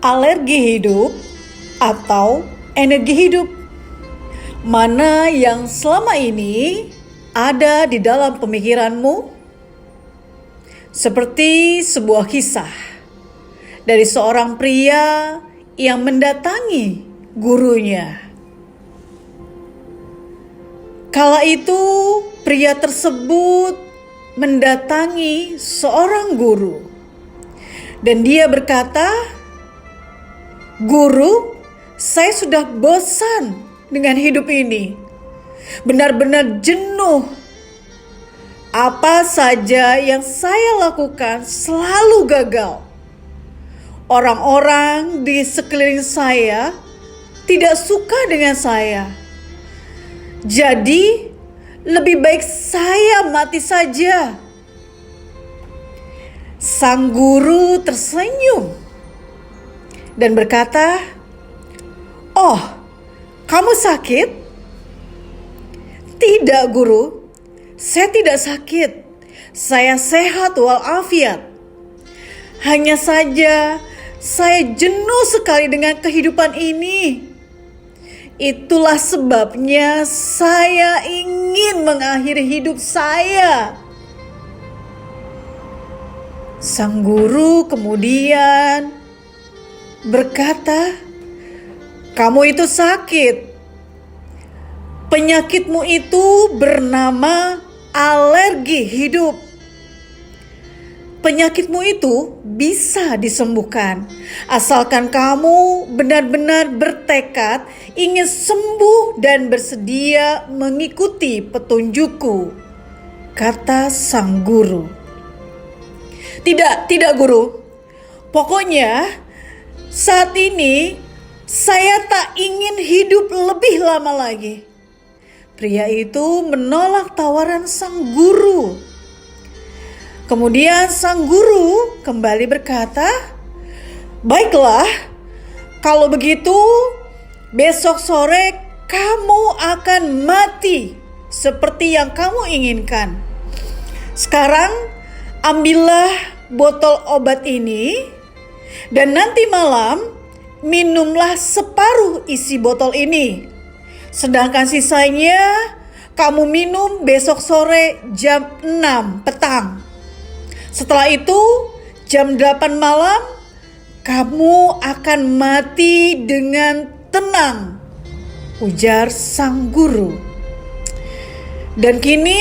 alergi hidup atau energi hidup? Mana yang selama ini ada di dalam pemikiranmu? Seperti sebuah kisah dari seorang pria yang mendatangi gurunya. Kala itu pria tersebut mendatangi seorang guru dan dia berkata, "Guru, saya sudah bosan dengan hidup ini. Benar-benar jenuh. Apa saja yang saya lakukan selalu gagal. Orang-orang di sekeliling saya tidak suka dengan saya. Jadi, lebih baik saya mati saja." Sang guru tersenyum dan berkata, "Oh, kamu sakit?" "Tidak, guru. Saya tidak sakit. Saya sehat walafiat. Hanya saja saya jenuh sekali dengan kehidupan ini. Itulah sebabnya saya ingin mengakhiri hidup saya." Sang guru kemudian berkata, "Kamu itu sakit. Penyakitmu itu bernama alergi hidup. Penyakitmu itu bisa disembuhkan asalkan kamu benar-benar bertekad ingin sembuh dan bersedia mengikuti petunjukku," kata sang guru. Tidak guru. Pokoknya saat ini saya tak ingin hidup lebih lama lagi." Pria itu menolak tawaran sang guru. Kemudian sang guru kembali berkata, "Baiklah, kalau begitu besok sore kamu akan mati seperti yang kamu inginkan. Sekarang ambillah botol obat ini dan nanti malam minumlah separuh isi botol ini. Sedangkan sisanya kamu minum besok sore jam 6 petang. Setelah itu jam 8 malam kamu akan mati dengan tenang," ujar sang guru. Dan kini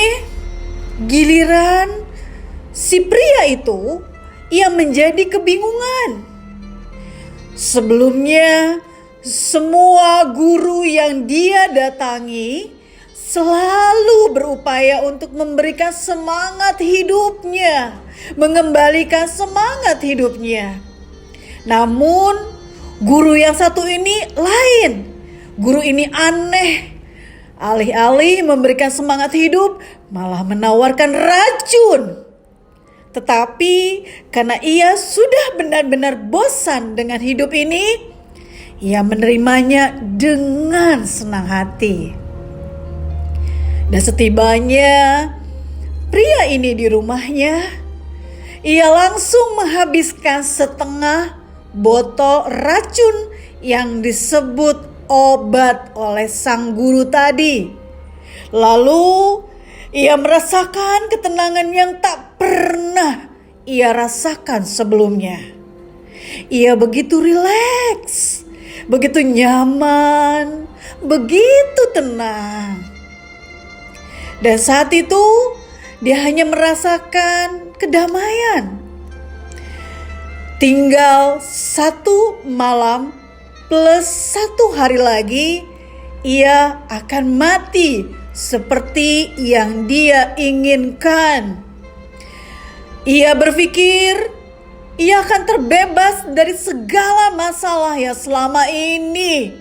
giliran si pria itu, ia menjadi kebingungan. Sebelumnya semua guru yang dia datangi selalu berupaya untuk memberikan semangat hidupnya, mengembalikan semangat hidupnya. Namun guru yang satu ini lain. Guru ini aneh. Alih-alih memberikan semangat hidup, malah menawarkan racun. Tetapi karena ia sudah benar-benar bosan dengan hidup ini, ia menerimanya dengan senang hati. Dan setibanya pria ini di rumahnya, ia langsung menghabiskan setengah botol racun yang disebut obat oleh sang guru tadi. Lalu ia merasakan ketenangan yang tak pernah ia rasakan sebelumnya. Ia begitu rileks, begitu nyaman, begitu tenang. Dan saat itu dia hanya merasakan kedamaian. Tinggal 1 malam plus 1 hari lagi ia akan mati seperti yang dia inginkan. Ia berpikir ia akan terbebas dari segala masalah yang selama ini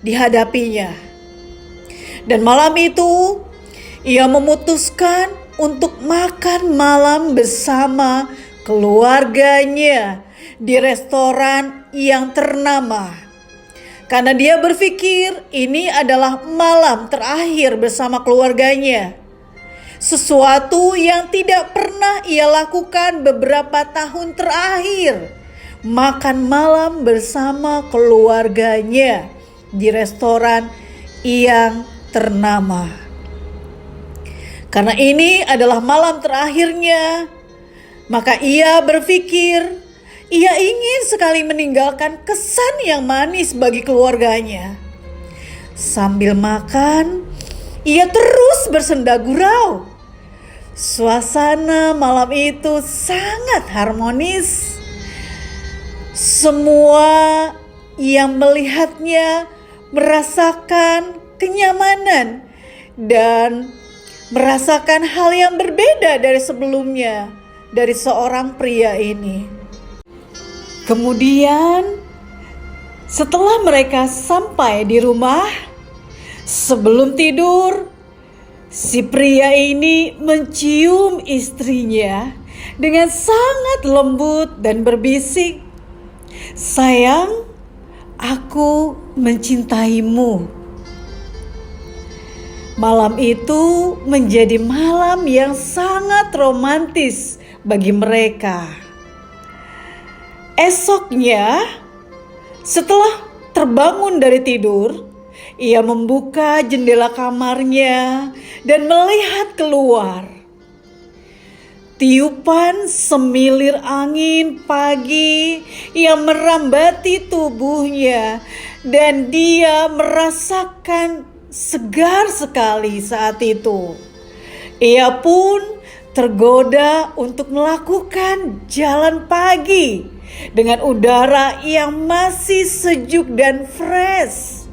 dihadapinya. Dan malam itu ia memutuskan untuk makan malam bersama keluarganya di restoran yang ternama. Karena dia berpikir ini adalah malam terakhir bersama keluarganya. Sesuatu yang tidak pernah ia lakukan beberapa tahun terakhir. makan malam bersama keluarganya di restoran yang ternama. Karena ini adalah malam terakhirnya, maka ia berpikir ia ingin sekali meninggalkan kesan yang manis bagi keluarganya. Sambil makan, ia terus bersenda gurau. Suasana malam itu sangat harmonis. Semua yang melihatnya merasakan kenyamanan dan merasakan hal yang berbeda dari sebelumnya dari seorang pria ini. Kemudian setelah mereka sampai di rumah, sebelum tidur, si pria ini mencium istrinya dengan sangat lembut dan berbisik, "Sayang, aku mencintaimu." Malam itu menjadi malam yang sangat romantis bagi mereka. Esoknya, setelah terbangun dari tidur, ia membuka jendela kamarnya dan melihat keluar. Tiupan semilir angin pagi yang merambati tubuhnya dan dia merasakan segar sekali saat itu. Ia pun tergoda untuk melakukan jalan pagi dengan udara yang masih sejuk dan fresh.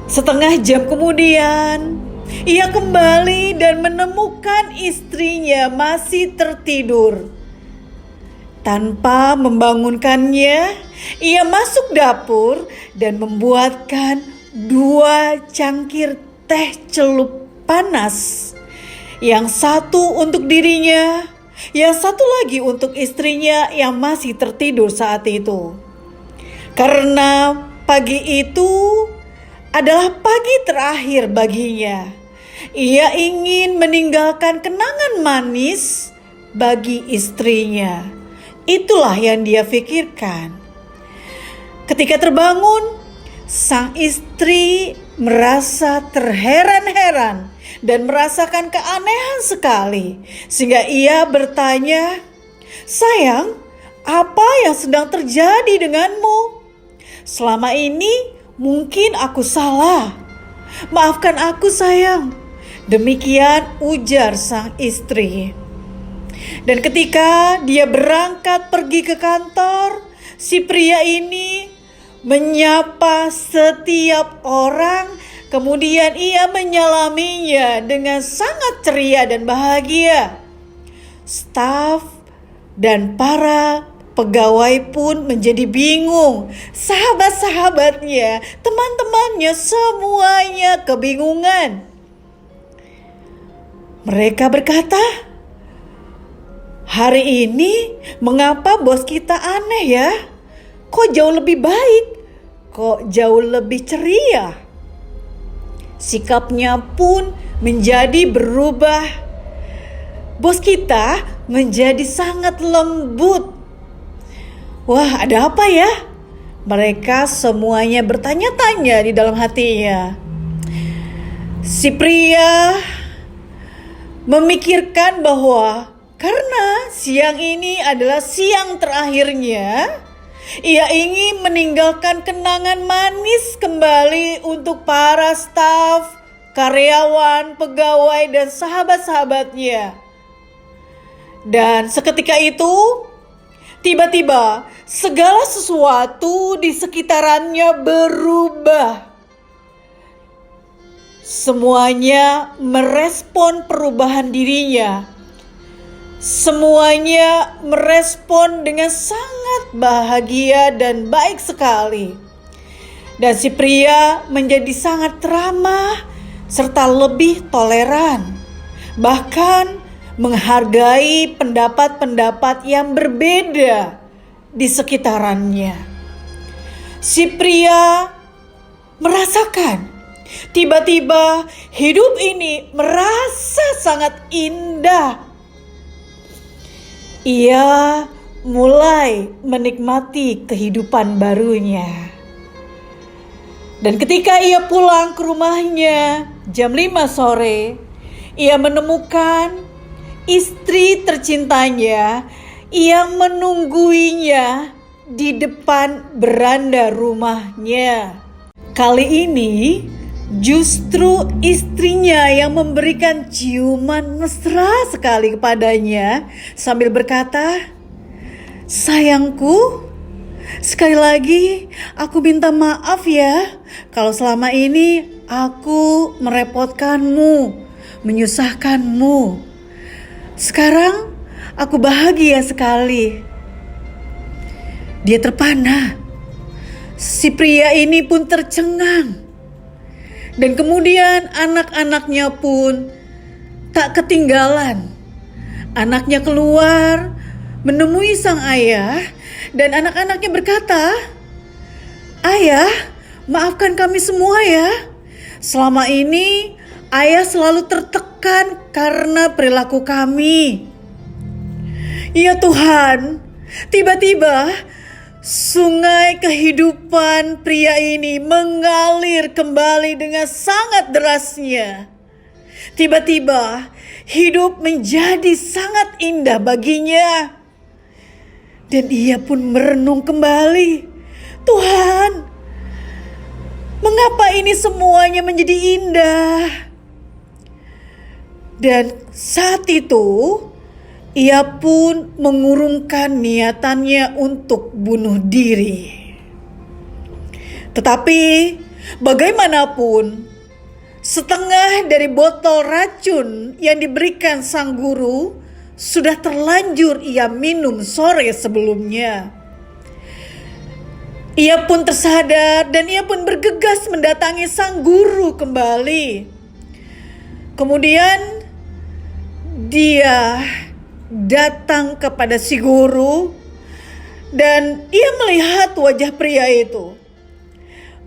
Setengah jam kemudian, ia kembali dan menemukan istrinya masih tertidur. Tanpa membangunkannya, ia masuk dapur dan membuatkan 2 cangkir teh celup panas. Yang satu untuk dirinya, yang satu lagi untuk istrinya yang masih tertidur saat itu. Karena pagi itu adalah pagi terakhir baginya. Ia ingin meninggalkan kenangan manis bagi istrinya. Itulah yang dia pikirkan. Ketika terbangun, sang istri merasa terheran-heran dan merasakan keanehan sekali. Sehingga ia bertanya, "Sayang, apa yang sedang terjadi denganmu? Selama ini mungkin aku salah. Maafkan aku, sayang." Demikian ujar sang istri. Dan ketika dia berangkat pergi ke kantor, si pria ini menyapa setiap orang, kemudian ia menyalaminya dengan sangat ceria dan bahagia. Staf dan para pegawai pun menjadi bingung. Sahabat-sahabatnya, teman-temannya, semuanya kebingungan. Mereka berkata, "Hari ini mengapa bos kita aneh ya? Kok jauh lebih baik? Kok jauh lebih ceria?" Sikapnya pun menjadi berubah. Bos kita menjadi sangat lembut. Wah, ada apa ya? Mereka semuanya bertanya-tanya di dalam hatinya. Si pria memikirkan bahwa karena siang ini adalah siang terakhirnya, ia ingin meninggalkan kenangan manis kembali untuk para staf, karyawan, pegawai, dan sahabat-sahabatnya. Dan seketika itu, tiba-tiba segala sesuatu di sekitarannya berubah. Semuanya merespon perubahan dirinya. Semuanya merespon dengan sangat bahagia dan baik sekali. Dan si pria menjadi sangat ramah serta lebih toleran. Bahkan menghargai pendapat-pendapat yang berbeda di sekitarannya. Si pria merasakan tiba-tiba hidup ini merasa sangat indah. Ia mulai menikmati kehidupan barunya. Dan ketika ia pulang ke rumahnya jam 5 sore, ia menemukan istri tercintanya yang menungguinya di depan beranda rumahnya. Kali ini justru istrinya yang memberikan ciuman mesra sekali kepadanya sambil berkata, "Sayangku, sekali lagi aku minta maaf ya kalau selama ini aku merepotkanmu, menyusahkanmu. Sekarang aku bahagia sekali." Dia terpana. Si pria ini pun tercengang. Dan kemudian anak-anaknya pun tak ketinggalan. Anaknya keluar menemui sang ayah dan anak-anaknya berkata, "Ayah, maafkan kami semua ya. Selama ini ayah selalu tertekan karena perilaku kami." Ya Tuhan, tiba-tiba sungai kehidupan pria ini mengalir kembali dengan sangat derasnya. Tiba-tiba hidup menjadi sangat indah baginya. Dan ia pun merenung kembali, "Tuhan, mengapa ini semuanya menjadi indah?" Dan saat itu ia pun mengurungkan niatannya untuk bunuh diri. Tetapi bagaimanapun, setengah dari botol racun yang diberikan sang guru sudah terlanjur ia minum sore sebelumnya. Ia pun tersadar dan ia pun bergegas mendatangi sang guru kembali. Kemudian dia datang kepada si guru dan ia melihat wajah pria itu.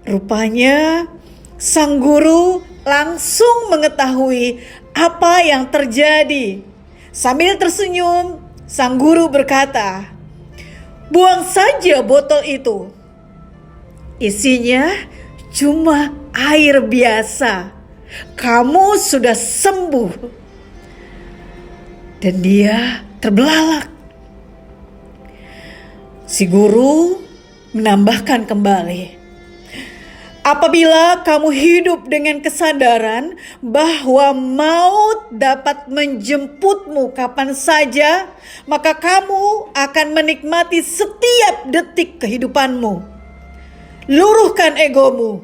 Rupanya sang guru langsung mengetahui apa yang terjadi. Sambil tersenyum, sang guru berkata, "Buang saja botol itu. Isinya cuma air biasa. Kamu sudah sembuh." Dan dia terbelalak. Si guru menambahkan kembali, "Apabila kamu hidup dengan kesadaran bahwa maut dapat menjemputmu kapan saja, maka kamu akan menikmati setiap detik kehidupanmu. Luruhkan egomu,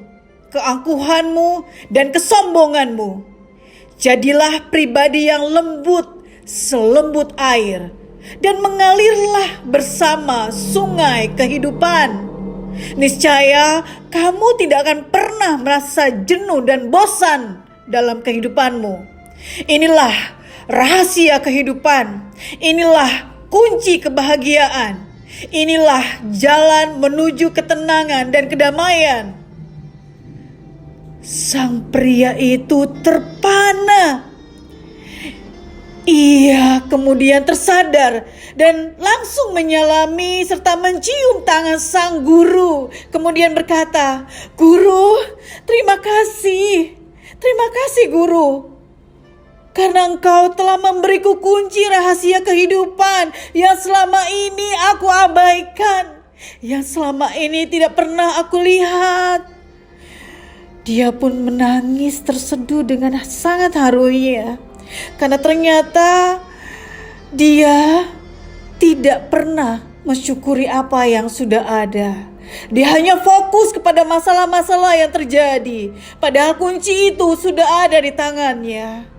keangkuhanmu, dan kesombonganmu. Jadilah pribadi yang lembut selembut air dan mengalirlah bersama sungai kehidupan. Niscaya kamu tidak akan pernah merasa jenuh dan bosan dalam kehidupanmu. Inilah rahasia kehidupan. Inilah kunci kebahagiaan. Inilah jalan menuju ketenangan dan kedamaian." Sang pria itu terpana. Ia kemudian tersadar dan langsung menyalami serta mencium tangan sang guru. Kemudian berkata, "Guru, terima kasih. Terima kasih guru. Karena engkau telah memberiku kunci rahasia kehidupan yang selama ini aku abaikan. Yang selama ini tidak pernah aku lihat." Dia pun menangis terseduh dengan sangat harunya. Karena ternyata dia tidak pernah mensyukuri apa yang sudah ada. Dia hanya fokus kepada masalah-masalah yang terjadi. Padahal kunci itu sudah ada di tangannya.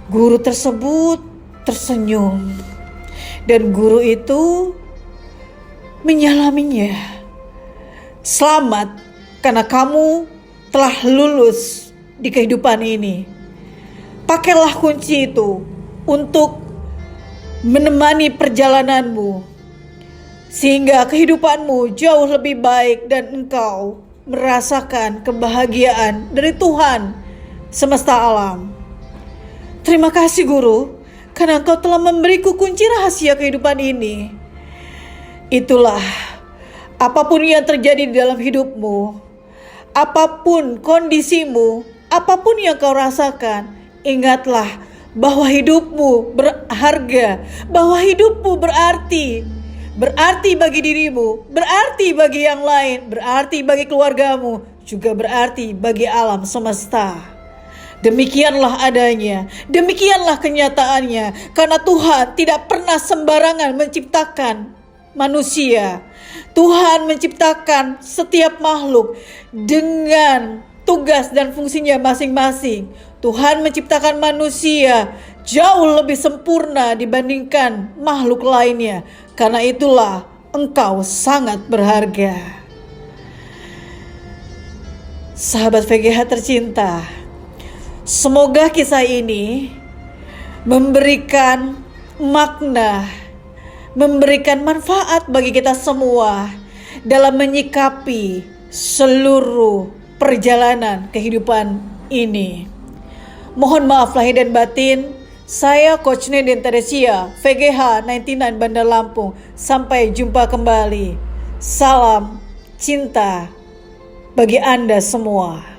Guru tersebut tersenyum. Dan guru itu menyalaminya. "Selamat karena kamu telah lulus di kehidupan ini. Pakailah kunci itu untuk menemani perjalananmu, sehingga kehidupanmu jauh lebih baik dan engkau merasakan kebahagiaan dari Tuhan semesta alam." "Terima kasih guru, karena Engkau telah memberiku kunci rahasia kehidupan ini. Itulah, apapun yang terjadi di dalam hidupmu, apapun kondisimu, apapun yang kau rasakan, ingatlah bahwa hidupmu berharga, bahwa hidupmu berarti. Berarti bagi dirimu, berarti bagi yang lain, berarti bagi keluargamu, juga berarti bagi alam semesta. Demikianlah adanya, demikianlah kenyataannya, karena Tuhan tidak pernah sembarangan menciptakan manusia. Tuhan menciptakan setiap makhluk dengan tugas dan fungsinya masing-masing. Tuhan menciptakan manusia jauh lebih sempurna dibandingkan makhluk lainnya. Karena itulah engkau sangat berharga. Sahabat VGH tercinta, semoga kisah ini memberikan makna, memberikan manfaat bagi kita semua dalam menyikapi seluruh perjalanan kehidupan ini. Mohon maaf lahir dan batin. Saya Coach Neden Teresia, VGH 99 Bandar Lampung. Sampai jumpa kembali. Salam cinta bagi Anda semua.